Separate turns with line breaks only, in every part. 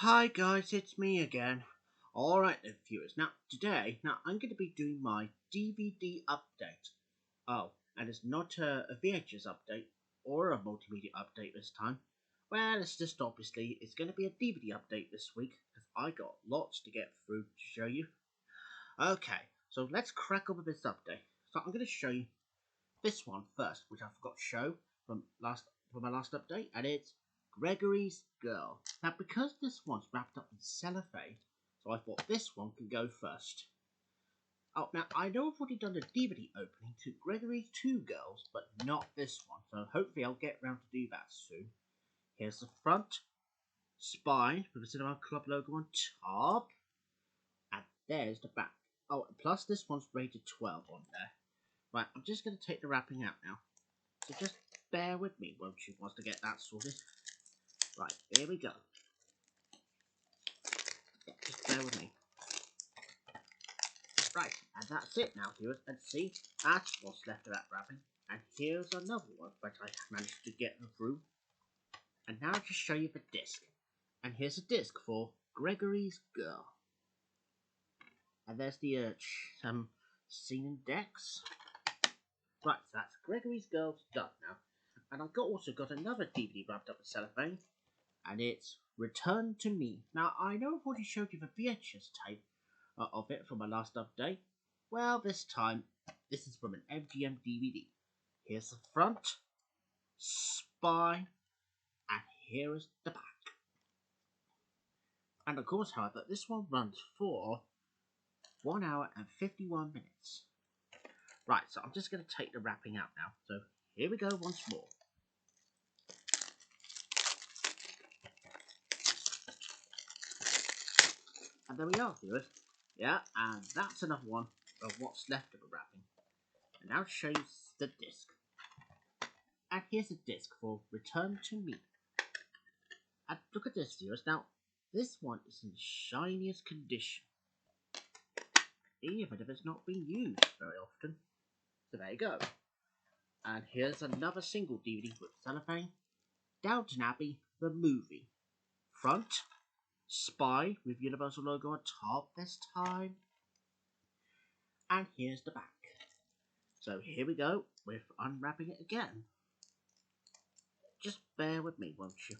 Hi guys, it's me again. Alright then viewers, now I'm going to be doing my DVD update. Oh, and it's not a VHS update or a multimedia update this time. Well, it's just obviously, it's going to be a DVD update this week, because I got lots to get through to show you. Okay, so let's crack on with this update. So I'm going to show you this one first, which I forgot to show from my last update, and it's Gregory's Girl. Now, because this one's wrapped up in cellophane, so I thought this one could go first. Oh, now I know I've already done a DVD opening to Gregory's Two Girls, but not this one, so hopefully I'll get around to do that soon. Here's the front, spine with the Cinema Club logo on top, and there's the back. Oh, plus this one's rated 12 on there. Right, I'm just going to take the wrapping out now. So just bear with me, won't you, once to get that sorted. Right, here we go. Just bear with me. Right, and that's it now, viewers. And see, that's what's left of that wrapping. And here's another one that I managed to get through. And now I'll just show you the disc. And here's a disc for Gregory's Girl. And there's the scene and decks. Right, so that's Gregory's Girl's done now. And I've also got another DVD wrapped up in cellophane, and it's Return to Me. Now, I know I've already showed you the VHS tape of it from my last update. Well, this time, this is from an MGM DVD. Here's the front, spine, and here is the back. And of course, however, this one runs for 1 hour and 51 minutes. Right, so I'm just going to take the wrapping out now. So here we go once more. And there we are, viewers. Yeah, and that's another one of what's left of the wrapping. And now to show you the disc. And here's a disc for Return to Me. And look at this, viewers. Now, this one is in the shiniest condition, even if it's not being used very often. So there you go. And here's another single DVD with cellophane. Downton Abbey, the movie. Front, spine with Universal logo on top this time. And here's the back. So here we go with unwrapping it again. Just bear with me, won't you?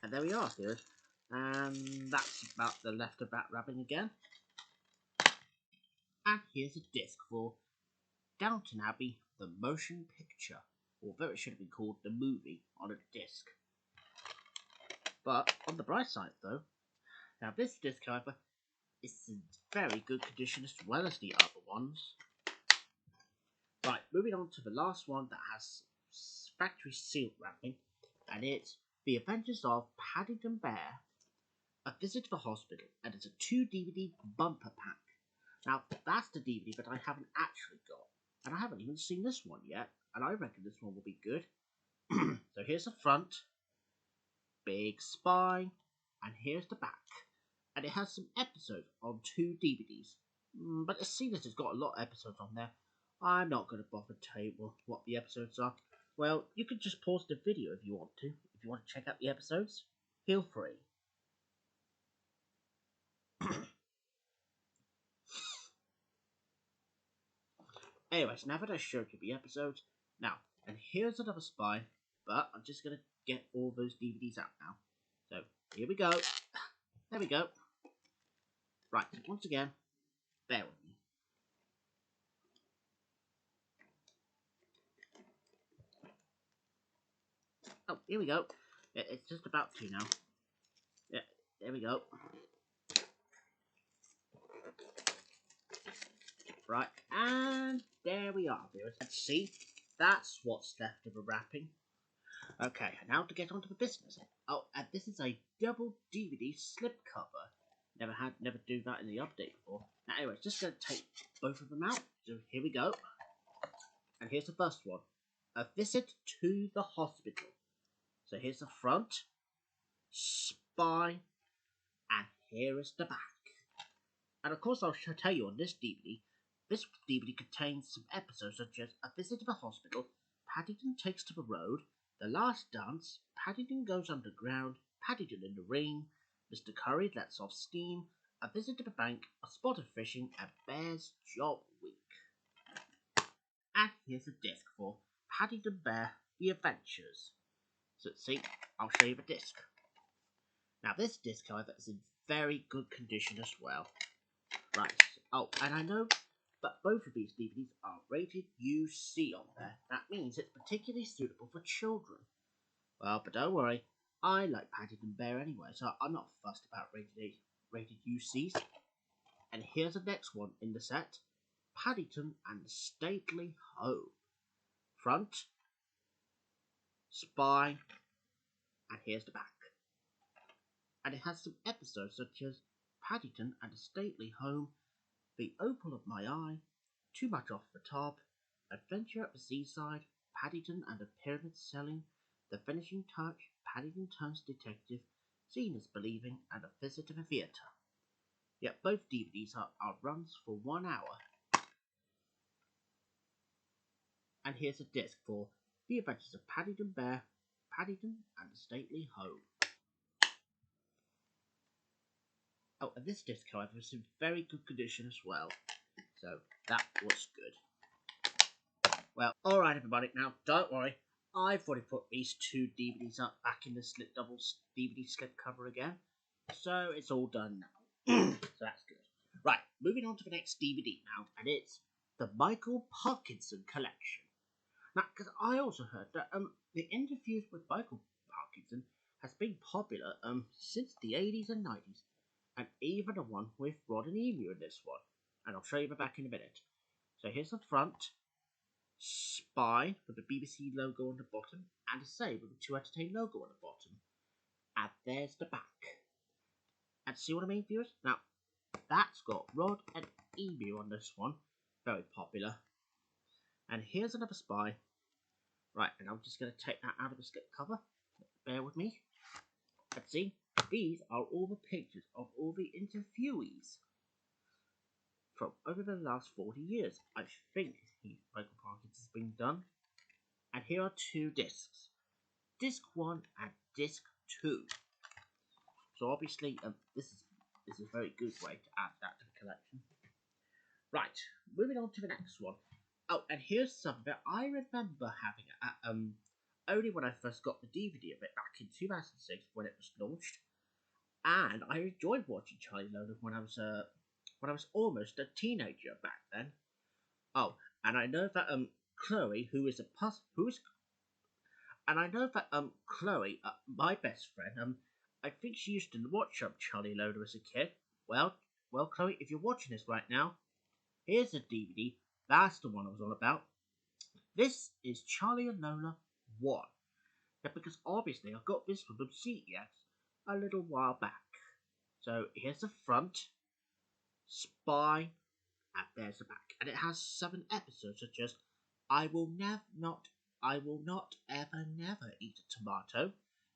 And there we are, viewers. And that's about the left of that wrapping again. And here's a disc for Downton Abbey, the motion picture. Although it should have been called the movie on a disc. But on the bright side though, now this disc, however, is in very good condition as well as the other ones. Right, moving on to the last one that has factory sealed wrapping, and it's The Adventures of Paddington Bear, A Visit to the Hospital, and it's a 2 DVD bumper pack. Now, that's the DVD that I haven't actually got, and I haven't even seen this one yet, and I reckon this one will be good. So here's the front, big spine, and here's the back. And it has some episodes on 2 DVDs. But seeing as it's got a lot of episodes on there, I'm not going to bother to tell you what the episodes are. Well, you can just pause the video if you want to. If you want to check out the episodes, feel free. Anyways, now that I showed you the episodes, now, and here's another spine, but I'm just going to get all those DVDs out now. So, here we go. There we go. Right, once again, bear with me. Oh, here we go. It's just about to now. Yeah, there we go. Right, and there we are, viewers. Let's see, that's what's left of the wrapping. Okay, now to get onto the business. Oh, and this is a double DVD slipcover. Never do that in the update before. Now, anyway, just going to take both of them out. So here we go. And here's the first one. A Visit to the Hospital. So here's the front, spine, and here is the back. And of course, I'll tell you on this DVD, This DVD contains some episodes such as A Visit to the Hospital, Paddington Takes to the Road, The Last Dance, Paddington Goes Underground, Paddington in the Ring, Mr. Curry Lets Off Steam, A Visit to the Bank, A Spot of Fishing, and Bear's Job Week. And here's a disc for Paddington Bear, The Adventures. So see, I'll show you the disc. Now this disc, however, is in very good condition as well. Right, oh, and I know that both of these DVDs are rated UC on there. That means it's particularly suitable for children. Well, but don't worry, I like Paddington Bear anyway, so I'm not fussed about rated UCs. And here's the next one in the set, Paddington and the Stately Home. Front, spine, and here's the back. And it has some episodes such as Paddington and the Stately Home, The Opal of My Eye, Too Much Off the Top, Adventure at the Seaside, Paddington and the Pyramid Selling, The Finishing Touch, Paddington Turns Detective, Seeing is Believing, and A Visit to the Theatre. Yet both DVDs are runs for 1 hour. And here's a disc for The Adventures of Paddington Bear, Paddington and the Stately Home. Oh, and this disc, however, is in very good condition as well. So that was good. Well, alright everybody, now don't worry. I've already put these 2 DVDs up back in the double DVD slip cover again. So it's all done now. So that's good. Right, moving on to the next DVD now, and it's the Michael Parkinson Collection. Now, because I also heard that the interviews with Michael Parkinson has been popular since the 80s and 90s. And even the one with Rod and Emu in this one. And I'll show you the back in a minute. So here's the front, spine with the BBC logo on the bottom, and a save with the 2 Entertain logo on the bottom. And there's the back. And see what I mean, viewers? Now, that's got Rod and Emu on this one. Very popular. And here's another spine. Right, and I'm just going to take that out of the slip cover. Bear with me. And see, these are all the pictures of all the interviewees from over the last 40 years. I think Michael Parkinson's been done. And here are 2 discs. Disc 1 and Disc 2. So obviously, this is a very good way to add that to the collection. Right, moving on to the next one. Oh, and here's something that I remember having only when I first got the DVD of it back in 2006 when it was launched. And I enjoyed watching Charlie Lola when I was almost a teenager back then. Oh, and I know that Chloe, Chloe, my best friend, I think she used to watch Charlie Lola as a kid. Well, Chloe, if you're watching this right now, here's a DVD. That's the one I was on about. This is Charlie and Lola 1. Yeah, because obviously I got this from the CEX a little while back. So here's the front, spine, and there's the back. And it has 7 episodes such as I will not ever never eat a tomato.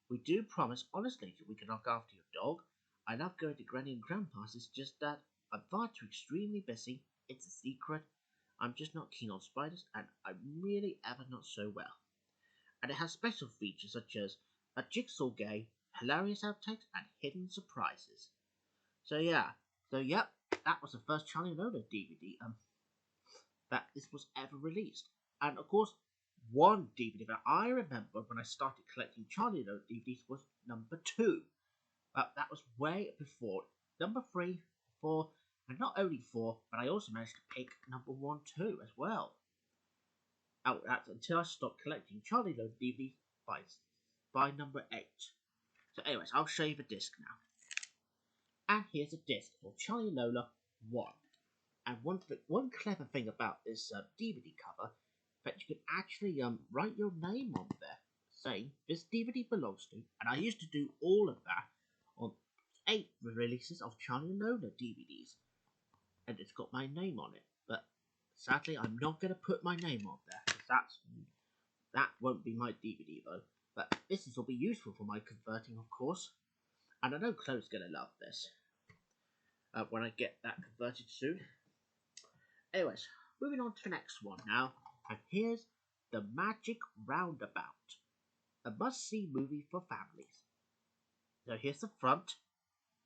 We do promise honestly that we can look after your dog. I love going to Granny and Grandpa's, it's just that I'm far too extremely busy. It's a secret. I'm just not keen on spiders, and I'm really ever not so well. And it has special features such as a jigsaw game, hilarious outtakes, and hidden surprises. So yep, that was the first Charlie Lola DVD that this was ever released. And of course, one DVD that I remember when I started collecting Charlie Lola DVDs was number 2. That was way before number 3, 4, and not only 4, but I also managed to pick number 1 too as well. Oh, that's until I stopped collecting Charlie Lola DVDs by number 8. So anyways, I'll show you the disc now. And here's a disc for Charlie Lola 1. And one clever thing about this DVD cover, that you can actually write your name on there, saying this DVD belongs to, and I used to do all of that on 8 releases of Charlie Lola DVDs. And it's got my name on it, but sadly I'm not going to put my name on there, because that won't be my DVD though. But this will be useful for my converting, of course. And I know Chloe's going to love this when I get that converted soon. Anyways, moving on to the next one now, and here's The Magic Roundabout, a must-see movie for families. So here's the front,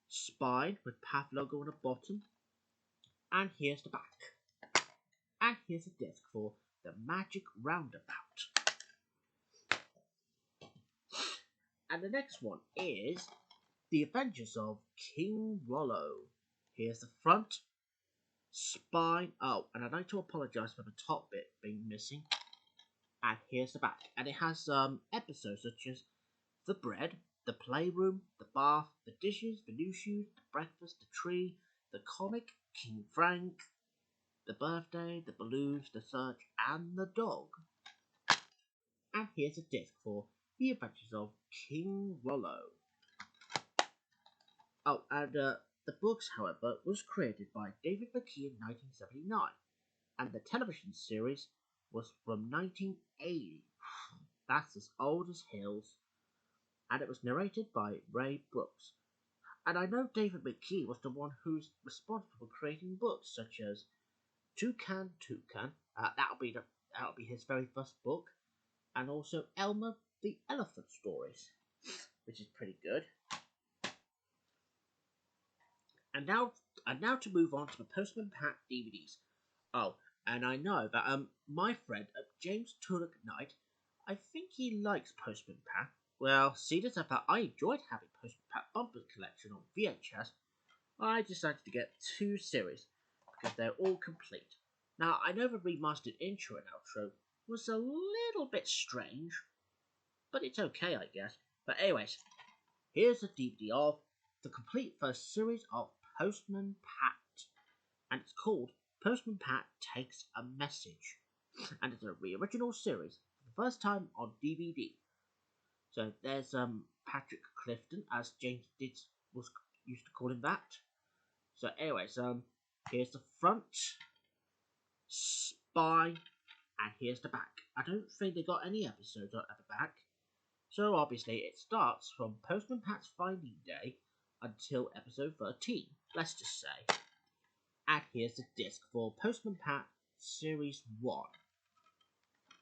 spine with PAF logo on the bottom, and here's the back. And here's a disc for The Magic Roundabout. And the next one is The Adventures of King Rollo. Here's the front, spine. Oh, and I'd like to apologise for the top bit being missing. And here's the back. And it has episodes such as the bread, the playroom, the bath, the dishes, the new shoes, the breakfast, the tree, the comic, King Frank, the birthday, the balloons, the search, and the dog. And here's a disc for The Adventures of King Rollo. Oh, and the books, however, was created by David McKee in 1979, and the television series was from 1980. That's as old as hills, and it was narrated by Ray Brooks. And I know David McKee was the one who's responsible for creating books such as Toucan Toucan. That'll be his very first book, and also Elmer the Elephant Stories, which is pretty good. And now to move on to the Postman Pat DVDs. Oh, and I know that my friend James Tulloch Knight, I think he likes Postman Pat. Well, see this that I enjoyed having Postman Pat Bumpers collection on VHS. I decided to get 2 series because they're all complete. Now I know the remastered intro and outro was a little bit strange, but it's okay, I guess. But anyways, here's a DVD of the complete first series of Postman Pat, and it's called Postman Pat Takes a Message, and it's a re-original series for the first time on DVD. So there's Patrick Clifton, as James was used to call him that. So anyways, here's the front, spine, and here's the back. I don't think they got any episodes at the back. So obviously it starts from Postman Pat's Finding Day until episode 13, let's just say. And here's the disc for Postman Pat Series 1.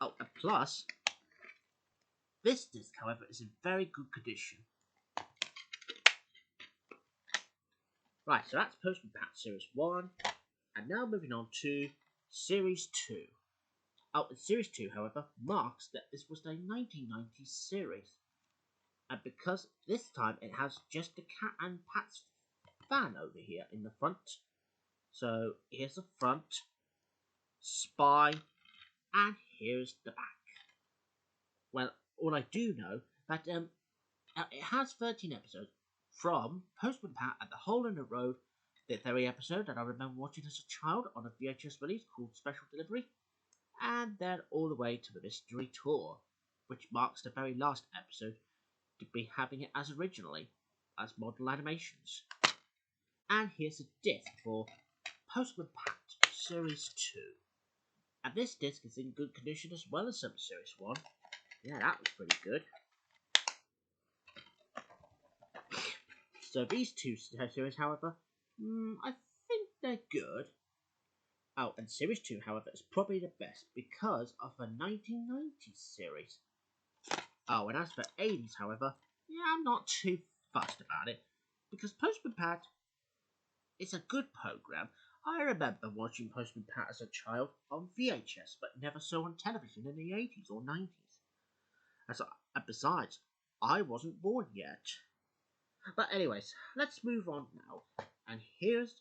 Oh, and plus, this disc, however, is in very good condition. Right, so that's Postman Pat Series 1. And now moving on to Series 2. Oh, and Series 2, however, marks that this was a 1990s series. And because this time it has just the Cat and Pat's fan over here in the front. So here's the front, spine, and here's the back. Well, all I do know that it has 13 episodes from Postman Pat and the Hole in the Road, the very episode that I remember watching as a child on a VHS release called Special Delivery, and then all the way to the Mystery Tour, which marks the very last episode to be having it as originally, as model animations. And here's a disc for Postman Pat Series 2. And this disc is in good condition as well as some Series 1. Yeah, that was pretty good. So these 2 series, however, I think they're good. Oh, and Series 2, however, is probably the best because of the 1990s series. Oh, and as for 80s, however, yeah, I'm not too fussed about it because Postman Pat is a good program. I remember watching Postman Pat as a child on VHS, but never saw on television in the 80s or 90s. And besides, I wasn't born yet. But anyways, let's move on now. And here's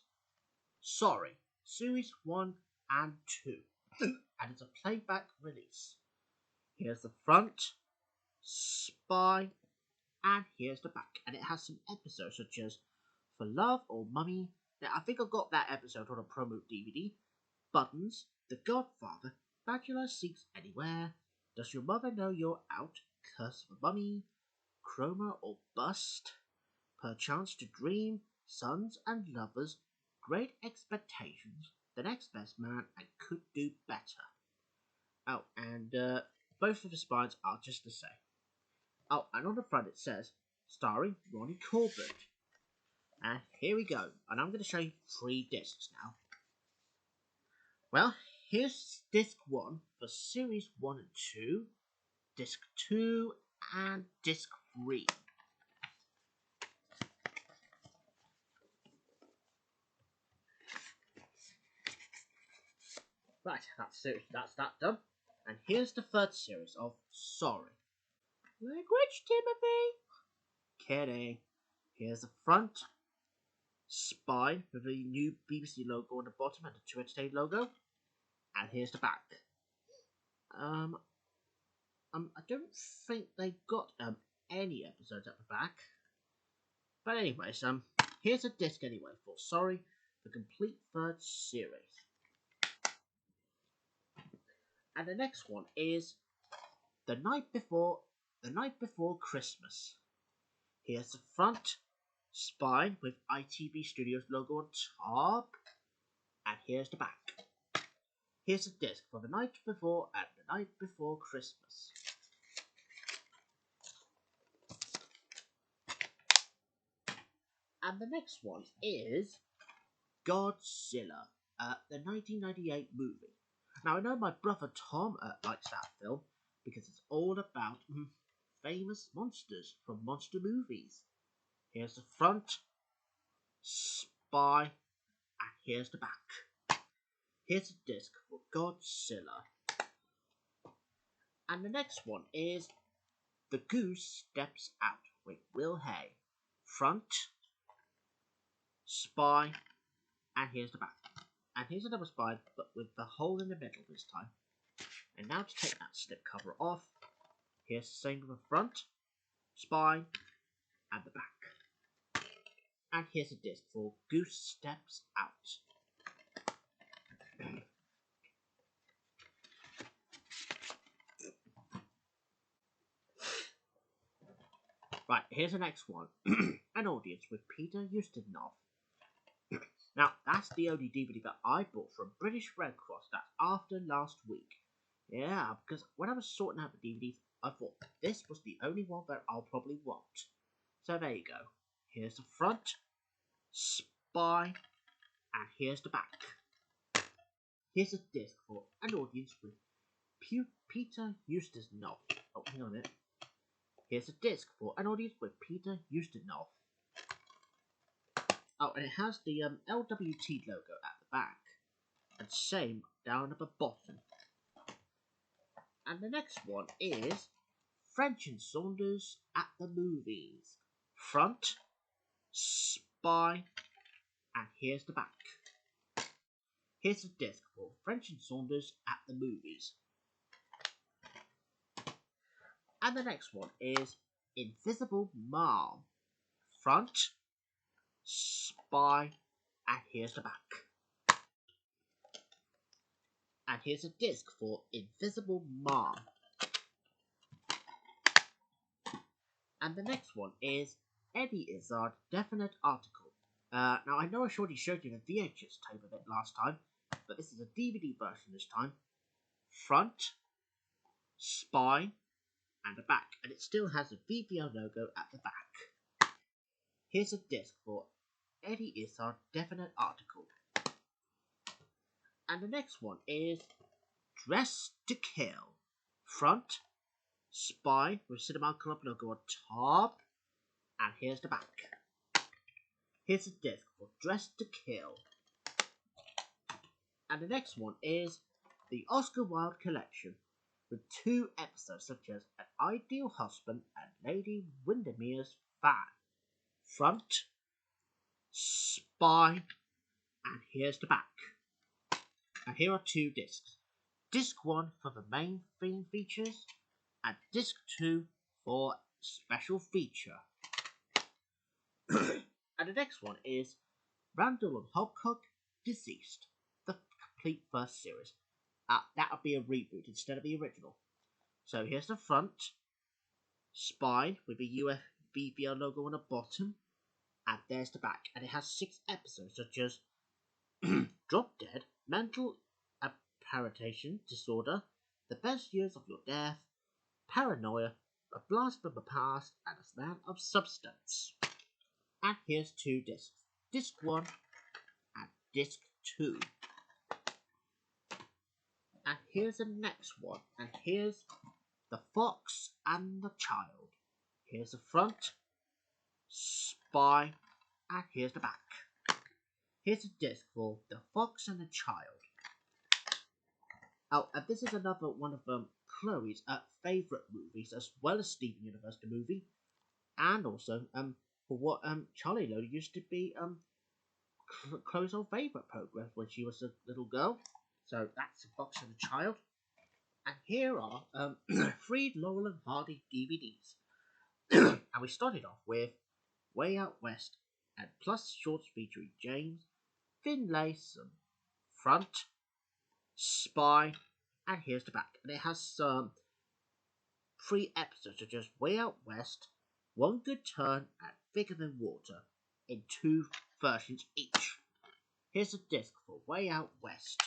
Sorry, Series 1 and 2. And it's a playback release. Here's the front, spine, and here's the back. And it has some episodes such as For Love or Mummy. Now, I think I got that episode on a promo DVD. Buttons, The Godfather, Bachelor Seeks Anywhere, Does Your Mother Know You're Out, Curse for Mummy, Chroma or Bust, Perchance to Dream, Sons and Lovers, Great Expectations, The Next Best Man, and Could Do Better. Oh, and both of the spines are just the same. Oh, and on the front it says, starring Ronnie Corbett. And here we go, and I'm going to show you 3 discs now. Well, here's disc 1 for series 1 and 2, disc 2 and disc 3. Right, that's that done. And here's the third series of Sorry. Language, Timothy? Kidding. Here's the front, spine with the new BBC logo on the bottom and the 2 Entertain logo. And here's the back. I don't think they got any episodes at the back. But anyways, here's a disc anyway for Sorry, the complete third series. And the next one is The Night Before Christmas. Here's the front, spine with ITV Studios logo on top, and here's the back. Here's a disc for The Night Before and The Night Before Christmas. And the next one is Godzilla, the 1998 movie. Now I know my brother Tom likes that film because it's all about famous monsters from monster movies. Here's the front, spine, and here's the back. Here's a disc for Godzilla. And the next one is The Goose Steps Out with Will Hay. Front, spine, and here's the back. And here's another spine, but with the hole in the middle this time. And now to take that slip cover off, here's the same with the front, spine, and the back. And here's a disc for Goose Steps Out. Right, here's the next one. An Audience with Peter Ustinov. Now, that's the only DVD that I bought from British Red Cross. That's after last week. Yeah, because when I was sorting out the DVDs, I thought this was the only one that I'll probably want. So there you go. Here's the front, spine, and here's the back. Here's a disc for An Audience with Peter Ustinov. Oh, hang on a minute. Here's a disc for An Audience with Peter Ustinov. Oh, and it has the LWT logo at the back, and same down at the bottom. And the next one is French and Saunders at the Movies. Front, spine, and here's the back. Here's a disc for French and Saunders at the Movies. And the next one is Invisible Mom. Front, spine, and here's the back. And here's a disc for Invisible Mom. And the next one is Eddie Izzard Definite Article. Now I know I already showed you the VHS tape of it last time, but this is a DVD version this time. Front, spine, and the back, and it still has a VVO logo at the back. Here's a disc for Eddie Izzard Definite Article. And the next one is Dress to Kill. Front, spine with Cinema Club logo on top, and here's the back. Here's a disc for Dress to Kill. And the next one is the Oscar Wilde Collection, with 2 episodes such as An Ideal Husband and Lady Windermere's Fan. Front, spine, and here's the back. And here are 2 discs. Disc 1 for the main theme features, and disc 2 for special feature. And the next one is Randall and Hobcock Deceased, the complete first series. That would be a reboot instead of the original. So here's the front, spine with the UFBVL logo on the bottom, and there's the back. And it has 6 episodes such as Drop Dead, Mental Apparition Disorder, The Best Years of Your Death, Paranoia, A Blast from the Past, and A Man of Substance. And here's 2 discs, disc 1 and disc 2. And here's the next one. And here's the fox and the child. Here's the front, spy, and here's the back. Here's a disc for the fox and the child. Oh, and this is another one of Chloe's favourite movies, as well as Steven Universe the movie, and also for what Charlie Lola used to be Chloe's old favourite program when she was a little girl. So that's the fox and the child. And here are three Laurel and Hardy DVDs. And we started off with Way Out West and plus shorts featuring James, Finlay, some front, spy, and here's the back. And it has some 3 episodes of just Way Out West, One Good Turn, and Thicker Than Water in 2 versions each. Here's a disc for Way Out West.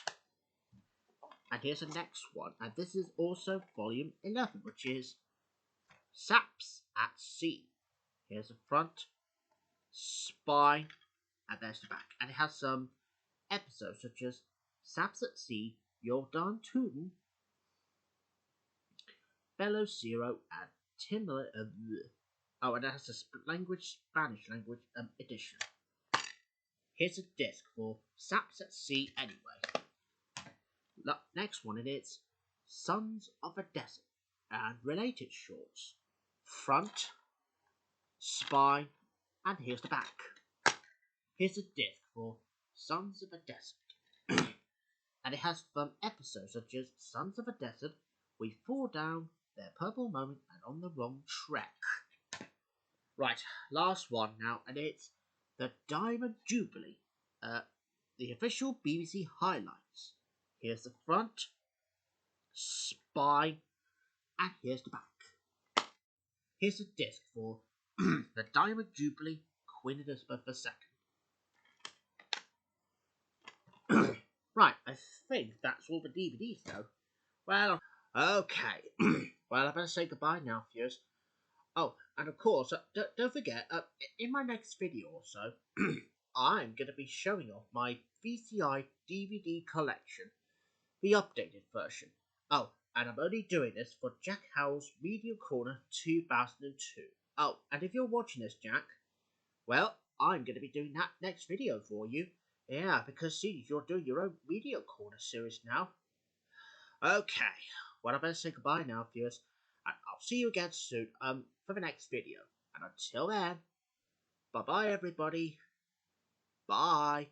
And here's the next one, and this is also volume 11, which is Saps at Sea. Here's the front, spy, and there's the back. And it has some episodes such as Saps at Sea, Jordan Tooten, Bello Zero, and Timber. Oh, and it has a Spanish language edition. Here's a disc for Saps at Sea anyway. Next one, it is Sons of a Desert and related shorts. Front, spy, and here's the back. Here's a disc for Sons of a Desert. And it has some episodes such as Sons of a Desert, We Fall Down, Their Purple Moment, and On the Wrong Track. Right, last one now, and it's the Diamond Jubilee, the official BBC highlights. Here's the front, spy, and here's the back. Here's a disc for the Diamond Jubilee, Queen Elizabeth II. Right, I think that's all the DVDs though. Well, okay. Well, I better say goodbye now, viewers. Oh, and of course, don't forget, in my next video or so, I'm going to be showing off my VCI DVD collection, the updated version. Oh, and I'm only doing this for Jack Howell's Media Corner 2002. Oh, and if you're watching this, Jack, well, I'm going to be doing that next video for you. Yeah, because see, you're doing your own Media Corner series now. Okay, well, I better say goodbye now, viewers, and I'll see you again soon for the next video. And until then, bye-bye, everybody. Bye.